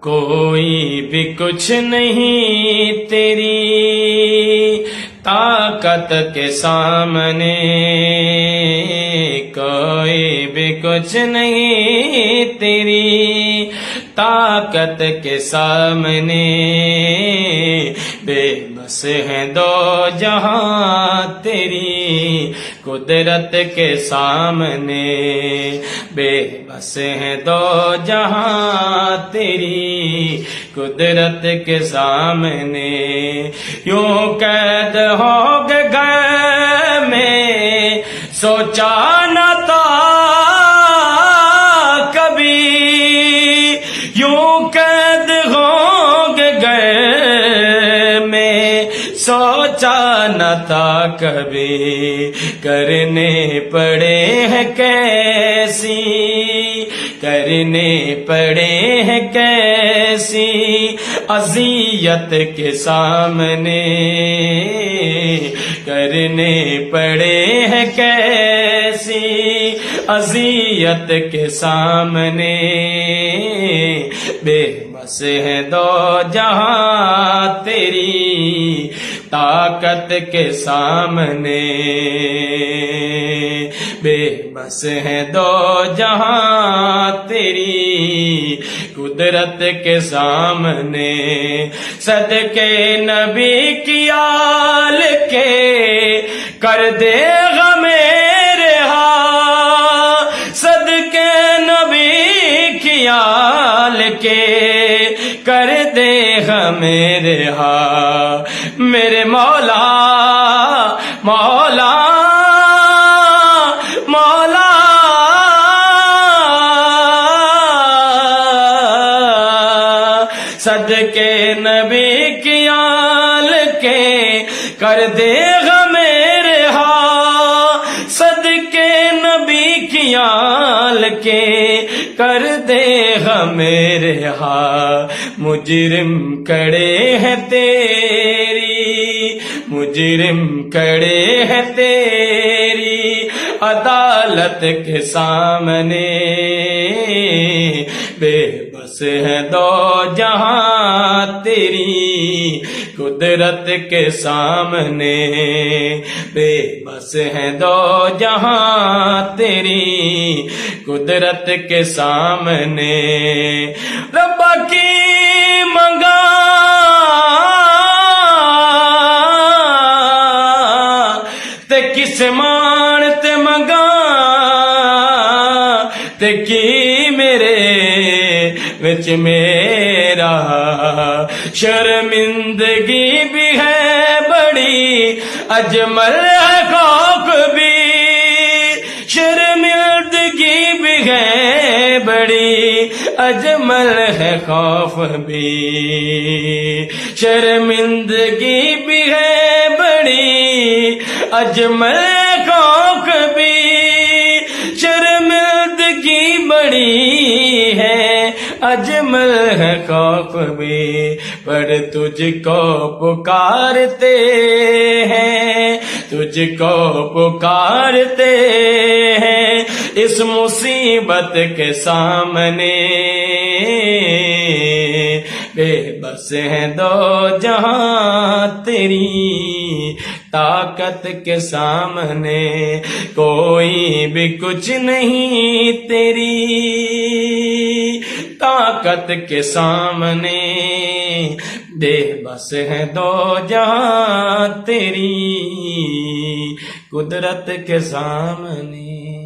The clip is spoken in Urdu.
کوئی بھی کچھ نہیں تیری طاقت کے سامنے، کوئی بھی کچھ نہیں تیری طاقت کے سامنے، بے بس ہیں دو جہاں تیری قدرت کے سامنے، بے بس ہیں دو جہاں تیری قدرت کے سامنے، یوں قید ہو گئے میں سوچا نہ تھا کبھی، یوں قید ہو گئے میں سوچا نہ تھا کبھی، کرنے پڑے ہیں کیسی، کرنے پڑے ہیں کیسی اذیت کے سامنے، کرنے پڑے ہیں کیسی اذیت کے سامنے، بے بس ہے دو جہاں تیری طاقت کے سامنے، بے بس ہے دو جہاں تیری قدرت کے سامنے، صدقے نبی کی آل کے کر دے گا میرے ہاں، صدقے نبی کی آل کے کر دے گا میرے ہاں، میرے مولا مولا مولا صدقے نبی کی آل کے کر دے گا میرے ہاں، صدقے نبی کی آل کے کر دے گا میرے ہاں، مجرم کڑے ہیں تیری، مجرم کڑے ہیں تیری عدالت کے سامنے، بے بس ہے دو جہاں تیری قدرت کے سامنے، بے بس ہے دو جہاں تیری قدرت کے سامنے، ربا کی منگا تے کس مان تے منگا تے کی میرے وچ میرا، شرمندگی بھی ہے بڑی اجمل ہے خوف بھی، شرمندگی بھی ہے بڑی اجمل ہے خوف بھی، شرمندگی بھی ہے بڑی اجمل خوف بھی، شرمندگی بڑی ہے اجمل ہے خوف بھی، پر تجھ کو پکارتے ہیں، تجھ کو پکارتے ہیں اس مصیبت کے سامنے، بے بس ہیں دو جہاں تیری طاقت کے سامنے، کوئی بھی کچھ نہیں تیری طاقت کے سامنے، بے بس ہے دو جہاں تیری قدرت کے سامنے۔